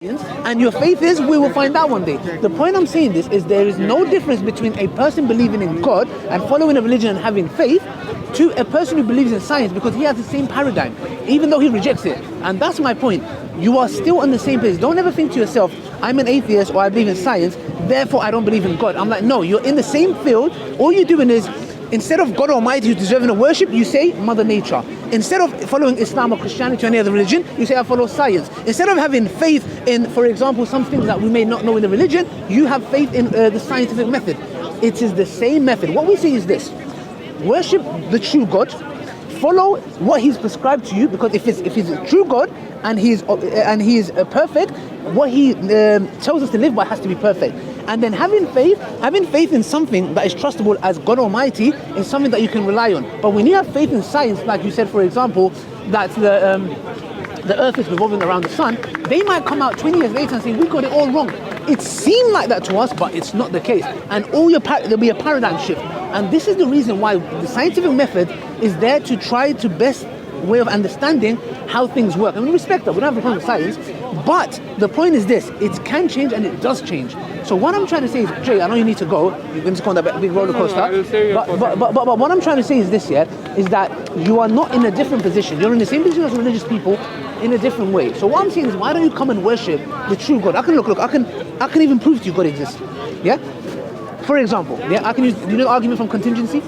and your faith is, we will find out one day. The point I'm saying this is there is no difference between a person believing in God and following a religion and having faith to a person who believes in science, because he has the same paradigm, even though he rejects it. And that's my point. You are still on the same place. Don't ever think to yourself, I'm an atheist or I believe in science, therefore I don't believe in God. I'm like, no, you're in the same field. All you're doing is, instead of God Almighty who's deserving of worship, you say Mother Nature. Instead of following Islam or Christianity or any other religion, you say I follow science. Instead of having faith in, for example, some things that we may not know in the religion, you have faith in the scientific method. It is the same method. What we say is this: worship the true God, follow what He's prescribed to you, because if He's a true God and He is perfect, what He tells us to live by has to be perfect. And then having faith in something that is trustable as God Almighty is something that you can rely on. But when you have faith in science, like you said, for example, that the earth is revolving around the sun, they might come out 20 years later and say, we got it all wrong. It seemed like that to us, but it's not the case. And there'll be a paradigm shift. And this is the reason why the scientific method is there to try to best way of understanding how things work. And we respect that. We don't have a problem with science. But the point is this: it can change and it does change. So what I'm trying to say is, Jay, I know you need to go. You're going to go on that big roller coaster. But what I'm trying to say is this, yeah, is that you are not in a different position. You're in the same position as religious people in a different way. So what I'm saying is, why don't you come and worship the true God? I can even prove to you God exists. Yeah? For example, yeah, I can use, you know the argument from contingency?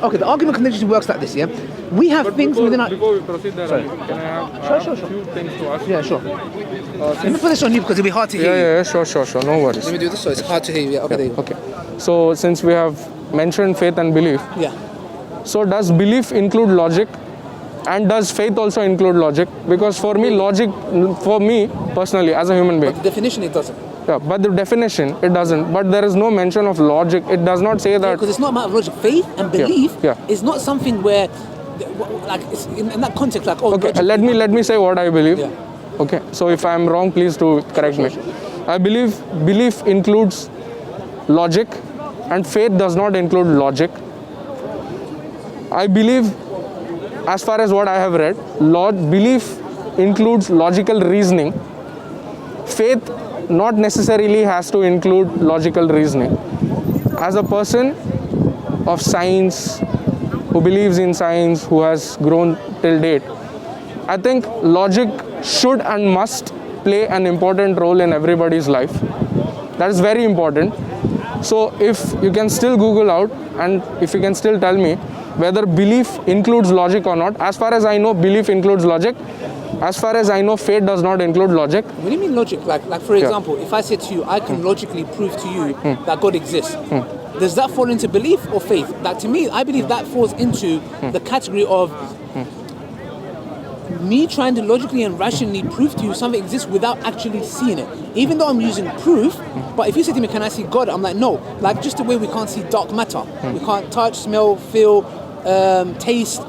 Okay, the argument of contingency works like this, yeah? We have things within our... Before we proceed there, can I have Sure. a few things to ask? Yeah, sure. Let me put this on you because it'll be hard to hear you. Yeah, sure. No worries. Let me do this so it's hard to hear you. Yeah, okay, there you go. Okay. So, since we have mentioned faith and belief, Yeah. so does belief include logic? And does faith also include logic? Because for me, logic, for me personally, as a human being, But the definition, it doesn't. yeah, but the definition, it doesn't. But there is no mention of logic. It does not say that. Because it's not a matter of logic. Faith and belief yeah. is not something where, like, it's in that context, like, oh, Okay, God, let me say what I believe. Yeah. Okay, so if I'm wrong, please do correct me. I believe belief includes logic, and faith does not include logic. I believe, as far as what I have read, belief includes logical reasoning. Faith not necessarily has to include logical reasoning. As a person of science, who believes in science, who has grown till date, I think logic should and must play an important role in everybody's life. That is very important. So if you can still Google out, and if you can still tell me whether belief includes logic or not. As far as I know, belief includes logic. As far as I know, faith does not include logic. What do you mean logic? Like for example, if I said to you, I can logically prove to you that God exists, does that fall into belief or faith? That, to me, I believe that falls into the category of me trying to logically and rationally prove to you something exists without actually seeing it. Even though I'm using proof, but if you say to me, can I see God? I'm like, no. Like, just the way we can't see dark matter. We can't touch, smell, feel, taste,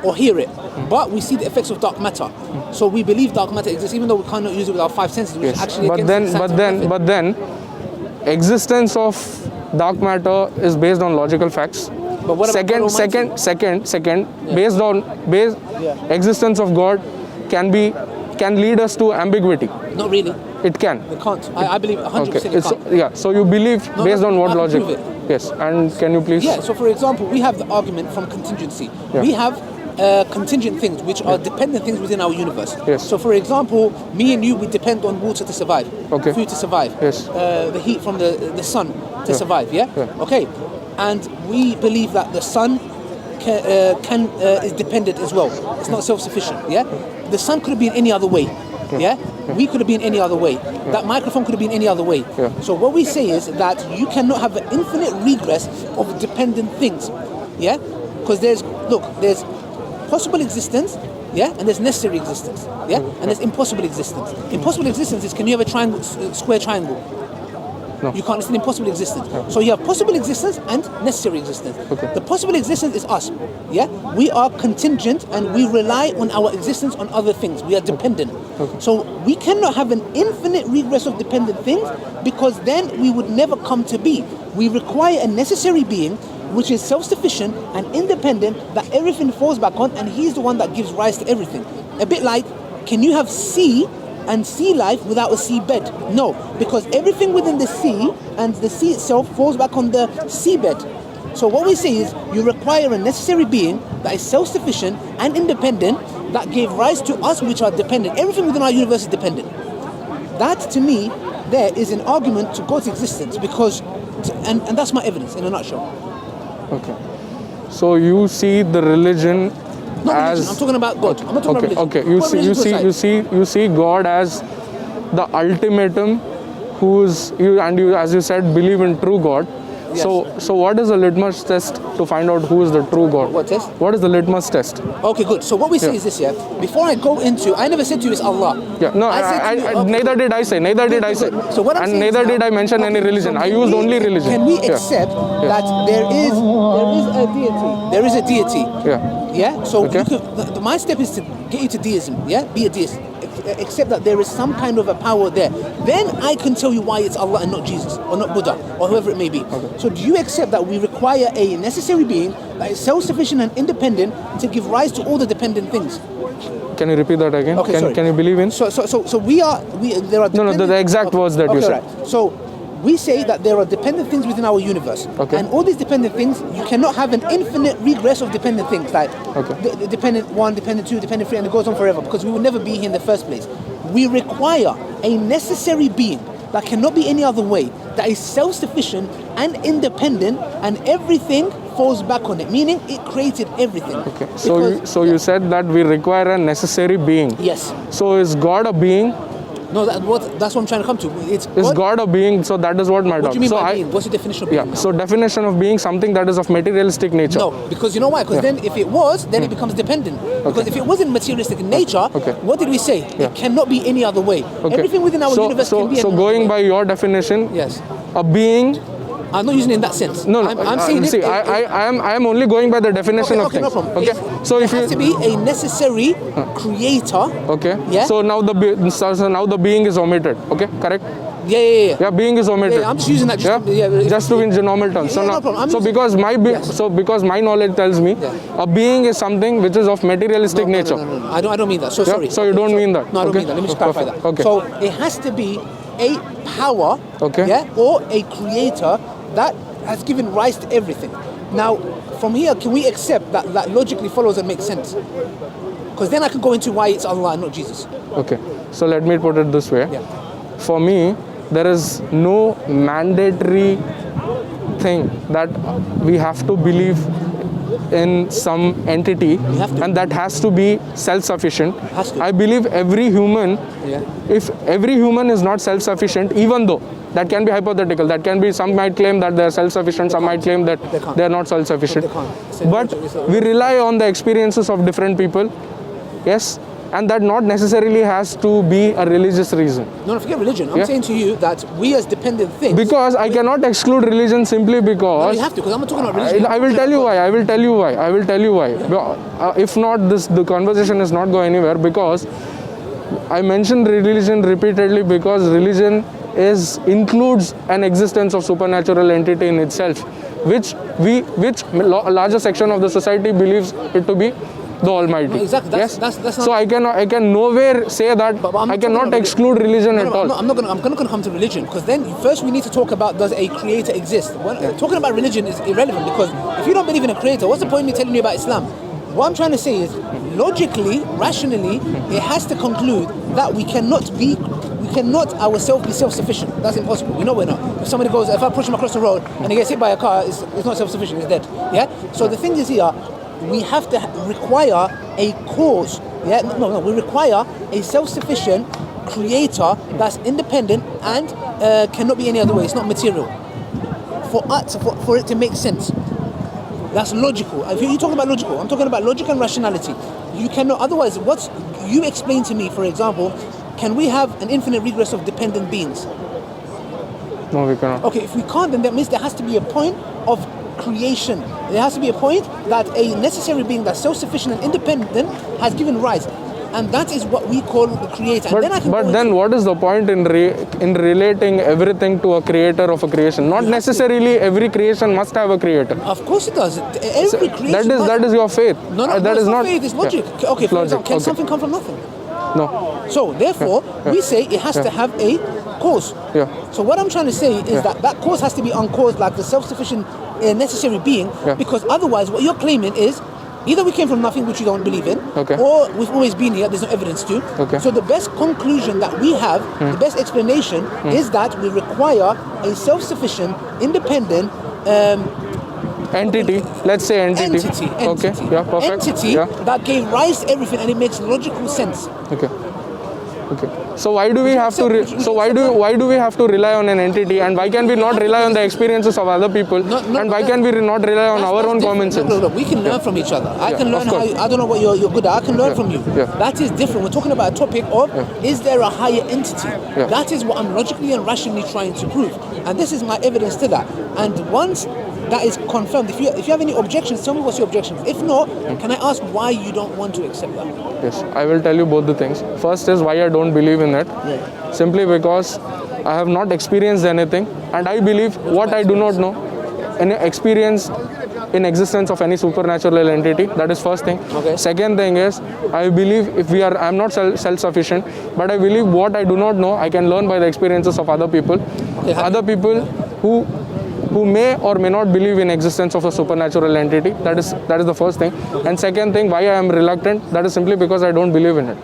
or hear it. But we see the effects of dark matter. So we believe dark matter exists, even though we cannot use it with our five senses, which is actually against the scientific method. But then, existence of dark matter is based on logical facts. But what about God Almighty? Second, existence of God can lead us to ambiguity. Not really. It can. It can't. I believe 100% it can't. Yeah. So you believe based on what I can logic? prove it. Yes. And can you please? Yeah. So for example, we have the argument from contingency. Yeah. We have contingent things, which are dependent things within our universe. Yes. So for example, me and you, we depend on water to survive. Okay. Food to survive. Yes. The heat from the sun to survive. Yeah? Okay. And we believe that the sun is dependent as well. It's not self-sufficient. Yeah. The sun could have been any other way. Yeah. We could have been any other way. That microphone could have been any other way. So what we say is that you cannot have an infinite regress of dependent things. Yeah. Because there's possible existence, yeah, and there's necessary existence, yeah, and there's impossible existence. Impossible existence is, can you have a triangle, square triangle? No. You can't. It's an impossible existence. So you have possible existence and necessary existence. Okay. The possible existence is us, yeah. We are contingent and we rely on our existence on other things. We are dependent. Okay. So we cannot have an infinite regress of dependent things, because then we would never come to be. We require a necessary being which is self-sufficient and independent, that everything falls back on, and he's the one that gives rise to everything. A bit like, can you have C and sea life without a seabed? No, because everything within the sea and the sea itself falls back on the seabed. So what we say is you require a necessary being that is self-sufficient and independent that gave rise to us which are dependent. Everything within our universe is dependent. That to me, there is an argument to God's existence because, and that's my evidence in a nutshell. Okay. So you see the religion Not as religion, I'm talking about God. I'm not talking okay, about religion. okay. Put religion aside. You see God as the ultimatum, as you said, believe in true God. Yes. So what is the litmus test to find out who is the true God? What test? What is the litmus test? Okay, good. So what we say is this, yeah. Before I go into, I never said to you it's Allah. Yeah, no, said to you, okay, neither did I say. Neither did I say. So what I'm and saying neither is now, did I mention any religion. I can used we- only religion. Can we Yeah. accept that there is a deity? There is a deity. Yeah. Yeah. So Okay. you could, my step is to get you to deism. Yeah. Be a deist. Accept that there is some kind of a power there. Then I can tell you why it's Allah and not Jesus or not Buddha or whoever it may be. Okay. So do you accept that we require a necessary being that is self-sufficient and independent to give rise to all the dependent things? Can you repeat that again? Okay, sorry. Can you believe in? So there are No, the exact words that you said. Right. So we say that there are dependent things within our universe. Okay. And all these dependent things, you cannot have an infinite regress of dependent things, like Okay. the dependent 1, dependent 2, dependent 3, and it goes on forever, because we will never be here in the first place. We require a necessary being that cannot be any other way, that is self-sufficient and independent, and everything falls back on it, meaning it created everything. Okay. Because- So you said that we require a necessary being. Yes. So is God a being? No, that's what I'm trying to come to. It's Is God. God a being? So that is what my What doubt. do you mean so by being? What's the definition of being? Yeah. now? So definition of being something that is of materialistic nature. No, because you know why? Because Yeah. then if it was, then it becomes dependent. Because if it wasn't materialistic in nature, Okay. what did we say? Yeah. It cannot be any other way. Okay. Everything within our universe can be So another going way. by your definition, Yes. a being. I'm not using it in that sense. No, I'm saying see, it. I am only going by the definition Okay, of okay, no things. problem. Okay. So There if has to you be a necessary creator. okay. Yeah. So now so now the being is omitted. Okay. Correct. Yeah. Yeah, being is omitted. Yeah, I'm just using that just to- yeah, just to in normal terms. Yeah, no problem. I'm so using- because Yes. because my knowledge tells me Yeah. a being is something which is of materialistic nature. No. I don't mean that. So Yeah, sorry. so you don't mean that. No, I don't Okay. mean that. Let me just Oh, clarify perfect. that. Okay. So it has to be a power, Okay. yeah, or a creator that has given rise to everything. Now, from here, can we accept that logically follows and makes sense? Because then I can go into why it's Allah and not Jesus. Okay. So let me put it this way. Yeah. For me, there is no mandatory thing that we have to believe in some entity have to. and that has to be self-sufficient. Has to. I believe every human, Yeah. if every human is not self-sufficient, even though that can be hypothetical, that can be, some might claim that they are self-sufficient, some might claim that They can't. they are not self-sufficient. They can't. So But we rely on the experiences of different people, yes, and that not necessarily has to be a religious reason. No, forget religion. I'm Yeah. saying to you that we as dependent things. Because I cannot exclude religion simply No, because you have to, because I'm not talking about religion. I will tell you why. I will tell you why. If not, the conversation is not going anywhere, because I mentioned religion repeatedly because religion includes an existence of supernatural entity in itself, which a larger section of the society believes it to be the Almighty. No, exactly. Yes. That's not. So I can nowhere say that But I'm I not talking cannot about exclude religion at all. I'm not going to come to religion, because then first we need to talk about, does a creator exist? Talking about religion is irrelevant, because if you don't believe in a creator, what's the point of me telling you about Islam? What I'm trying to say is, logically, rationally, it has to conclude that we cannot ourselves be self-sufficient. That's impossible. We know we're not. If somebody goes, if I push him across the road and he gets hit by a car, it's not self-sufficient, it's dead. Yeah? So the thing is here, we have to require a cause. Yeah? No, we require a self-sufficient creator that's independent and cannot be any other way. It's not material. For it to make sense. That's logical. If you're talking about logical, I'm talking about logic and rationality. You cannot, otherwise, you explain to me, for example, can we have an infinite regress of dependent beings? No, we cannot. Okay, if we can't, then that means there has to be a point of creation. There has to be a point that a necessary being that's self-sufficient and independent has given rise. And that is what we call the creator. And But then what is the point in relating everything to a creator of a creation? Not necessarily every creation must have a creator. Of course it does. Every creation That is your faith. No, that it's is not not faith, it's logic. Yeah. Okay, for Logic, example, can okay. something come from nothing? No. So therefore, we say it has to have a cause. Yeah. So what I'm trying to say is that that cause has to be uncaused, like the self-sufficient, necessary being, because otherwise, what you're claiming is either we came from nothing, which you don't believe in, or we've always been here. There's no evidence to. So the best conclusion that we have, the best explanation, is that we require a self-sufficient, independent. Entity, let's say entity. Okay, yeah, perfect. Entity that gave rise to everything, and it makes logical sense. Okay. So why do we have to? Why do we have to rely on an entity, and why can we not rely on the experiences of other people, and why can we not rely on our own common sense? No, we can learn from each other. I can learn how. I don't know what you're good at. I can learn from you. That is different. We're talking about a topic of is there a higher entity? That is what I'm logically and rationally trying to prove, and this is my evidence to that. And once that is confirmed, if you have any objections, tell me what's your objections. If not, can I ask why you don't want to accept that? Yes, I will tell you both the things. First is why I don't believe in it. Simply because I have not experienced anything, and I believe what I do not know. Any experience in existence of any supernatural entity. That is first thing. Second thing is I believe I'm not self-sufficient, but I believe what I do not know I can learn by the experiences of other people. Other people who may or may not believe in existence of a supernatural entity. That is the first thing. And second thing, why I am reluctant, that is simply because I don't believe in it.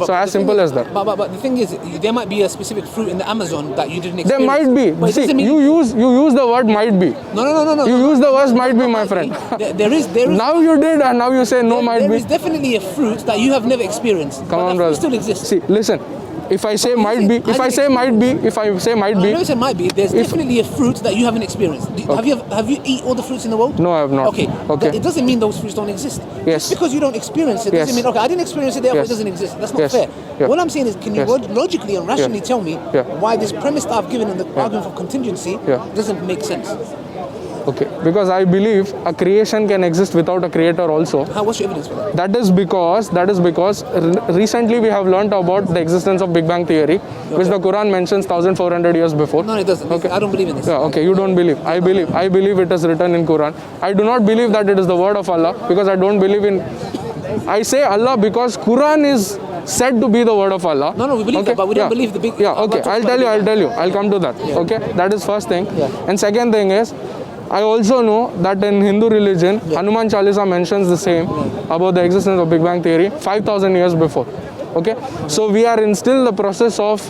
So as simple as that. But the thing is, there might be a specific fruit in the Amazon that you didn't experience. There might be. But see, you use the word might be. No. You use the word might be, my friend. There is. Now you did, and now you say no might be. There is definitely a fruit that you have never experienced. Come on, brother. Still exists. See, listen. If I say might be, I never said might be. There's definitely a fruit that you haven't experienced. Have you eaten all the fruits in the world? No, I have not. Okay. It doesn't mean those fruits don't exist. Yes. Just because you don't experience it doesn't mean I didn't experience it, therefore it doesn't exist. That's not fair. What I'm saying is, can you logically and rationally tell me why this premise that I've given in the argument for contingency doesn't make sense? Okay, because I believe a creation can exist without a creator also. What's your evidence for that? That is because recently we have learnt about the existence of Big Bang theory, which the Quran mentions 1400 years before. No, it doesn't. Okay. I don't believe in this. Okay, you don't believe. I believe it is written in Quran. I do not believe that it is the word of Allah, because I don't believe in. I say Allah because Quran is said to be the word of Allah. No, we believe that, but we don't believe the big. Okay, I'll tell you. I'll come to that. Okay, that is first thing. And second thing is, I also know that in Hindu religion, Hanuman Chalisa mentions the same about the existence of Big Bang theory 5,000 years before. Okay, so we are in still the process of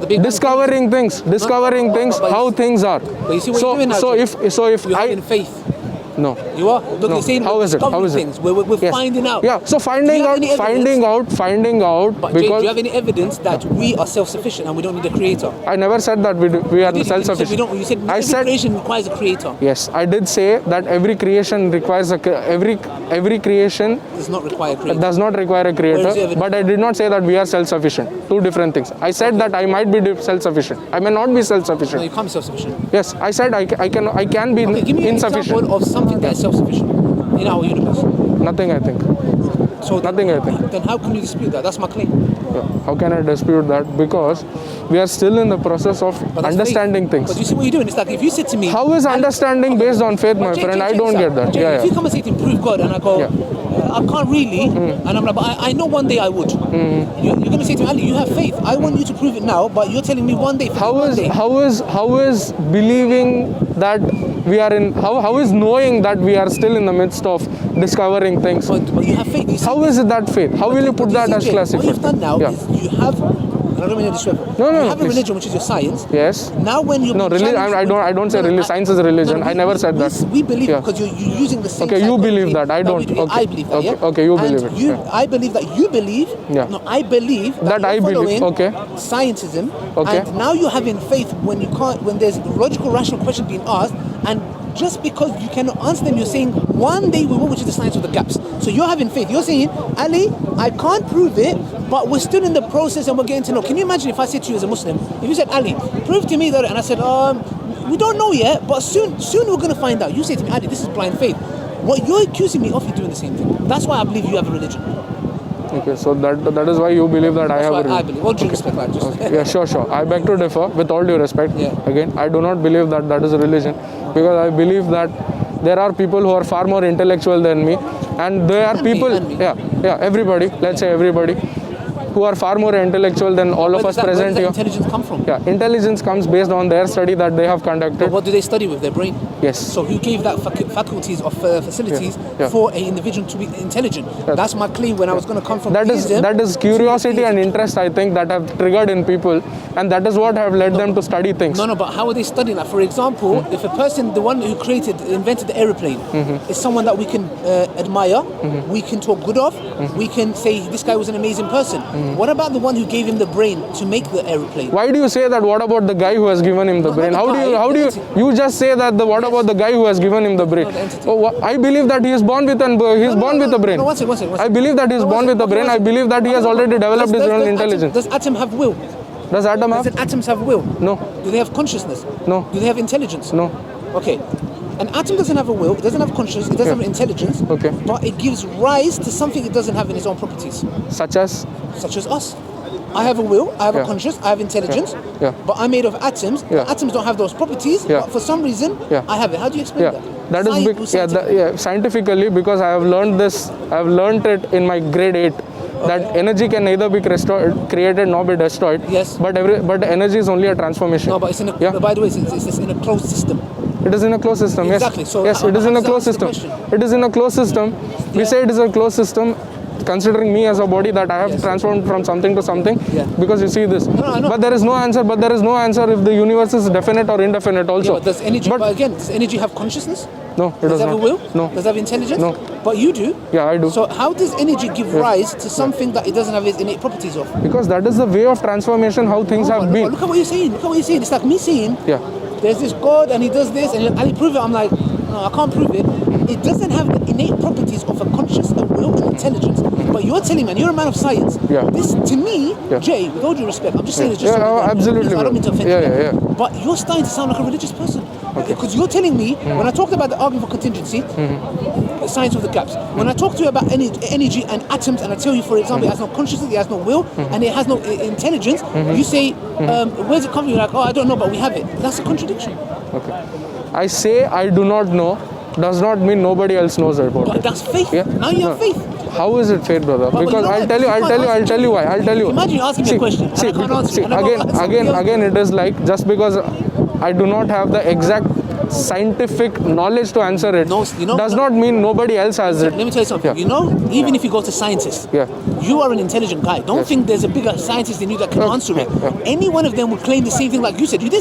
discovering things, how things are. But you see what you're doing now, so if you're I having faith. No. You are? Look, no. you're saying how is it? Things. We're finding out. Yeah, so finding out. But Jay, do you have any evidence that we are self-sufficient and we don't need a creator? I never said that we are self-sufficient. You said every creation requires a creator. Yes, I did say that every creation requires every creation does not require a creator. Does not require a creator, but I did not say that we are self-sufficient. Two different things. I said that I might be self-sufficient. I may not be self-sufficient. No, you can't be self-sufficient. Yes, I said I can be give me insufficient. An example of something that is self-sufficient in our universe. Nothing, I think. So nothing, I think. Then how can you dispute that? That's my claim. Yeah. How can I dispute that? Because we are still in the process of understanding things. But you see what you're doing? It's like if you said to me... How is understanding based on faith, my friend? I don't get that. If you come and say to prove God, and I go, I can't really, and I'm like, but I know one day I would. You're going to say to me, Ali, you have faith. I want you to prove it now, but you're telling me one day. How is believing that we are in, how is knowing that we are still in the midst of discovering things? But you have faith. How is it that faith? How will you put that as classified? What you've done now is you have... I don't mean to disrespect. You have a religion, which is your science. Yes. Now when you... No, I don't say religion. Science is religion. I never said that. We believe because you're using the same... Okay, you believe that. I don't. I believe that, Okay, you believe it. I believe that you believe... No, I believe that I believe. Okay. Scientism. Okay. And now you're having faith when you can't... When there's logical, rational question being asked, and just because you cannot answer them, you're saying one day we will, which is the science of the gaps. So you're having faith. You're saying, Ali, I can't prove it, but we're still in the process and we're getting to know. Can you imagine if I said to you as a Muslim, if you said, Ali, prove to me that, and I said, we don't know yet, but soon we're going to find out. You say to me, Ali, this is blind faith. What you're accusing me of, you're doing the same thing. That's why I believe you have a religion. Okay, so that is why you believe that I have a religion. I believe. All due respect, like just. Okay. Yeah, sure. I beg to differ with all due respect. Yeah. Again, I do not believe that is a religion, because I believe that there are people who are far more intellectual than me, and there are people, everybody, let's say everybody, who are far more intellectual than all of us Where present does that here. intelligence come from? Yeah, intelligence comes based on their study that they have conducted. But what do they study with? Their brain. Yes. So who gave that faculties of facilities Yeah. for an individual to be intelligent? That's my claim when I was going to come from That is theism curiosity to and interest, I think, that have triggered in people, and that is what have led them to study things. No, but how are they studying that? For example, if a person, the one who invented the aeroplane, is someone that we can admire, we can talk good of, we can say this guy was an amazing person. What about the one who gave him the brain to make the aeroplane? Why do you say that? What about the guy who has given him the No, brain? not the guy, How do you just say that? What about the guy who has given him the brain? the entity. I believe that he is born with a brain. No, one second. I believe that he is born with a brain. I believe that he has already developed his own intelligence. Does atom have will? Does atom Does have? atoms have will? No. Do they have consciousness? No. Do they have intelligence? No. Okay. An atom doesn't have a will, it doesn't have consciousness, it doesn't have intelligence, Okay. but it gives rise to something it doesn't have in its own properties, Such as? such as us. I have a will, I have a Yeah. conscious, I have intelligence, Yeah. but I'm made of atoms. Yeah. Atoms don't have those properties, Yeah. but for some reason, Yeah. I have it. How do you explain Yeah, that? that is scientifically, because I have learned this. I have learned it in my grade 8 that energy can neither be created nor be destroyed. Yes. But energy is only a transformation. No, but it's in a, Yeah. by the way, it's in a closed system. It is in a closed system. Exactly. Yes. So Yes, how- it is in how a does that closed answer the system. question? It is in a closed system. We Yeah. say it is a closed system. Considering me as a body that I have Yes. transformed from something to something, Yeah. because you see this. No, I know. But there is no answer. But there is no answer if the universe is definite or indefinite. Yeah, Also. but does energy, But but again, does energy have consciousness? no, it Does does it have not. a will? No. Does it have intelligence? No. But you do. Yeah, I do. So how does energy give rise to something that it doesn't have its innate properties of? Because that is the way of transformation, how things Oh, have look, been. look at what you're saying. Look at what you're saying. It's like me saying, Yeah. there's this God and he does this and I prove it. I'm like, no, I can't prove it. It doesn't have the innate properties of a conscious, a will, and intelligence. But you're telling me, and you're a man of science. Yeah. This, to me, Yeah. Jay, with all due respect, I'm just saying it's just Yeah, something that- absolutely, I don't mean to offend Yeah, you. yeah, yeah. But you're starting to sound like a religious person. Because you're telling me, when I talked about the argument for contingency, the science of the gaps, when I talk to you about energy and atoms, and I tell you, for example, it has no consciousness, it has no will, and it has no intelligence, you say, where's it coming from? You're like, oh, I don't know, but we have it. That's a contradiction. Okay. I say I do not know does not mean nobody else knows about But it. that's faith. Yeah. Now you have No. faith. How is it faith, brother? But you Because know I'll what? tell you why. I'll tell you. Imagine you asking me a question and I can't answer you, and I go, Again, it is like just because I do not have the exact scientific knowledge to answer it No, you know- does not mean nobody else has it. Let me tell you something. Yeah. You know, even if you go to scientists, Yeah. you are an intelligent guy. Don't Yes. think there's a bigger scientist than you that can Yeah. answer it. Yeah. Any one of them would claim the same thing like you said. You did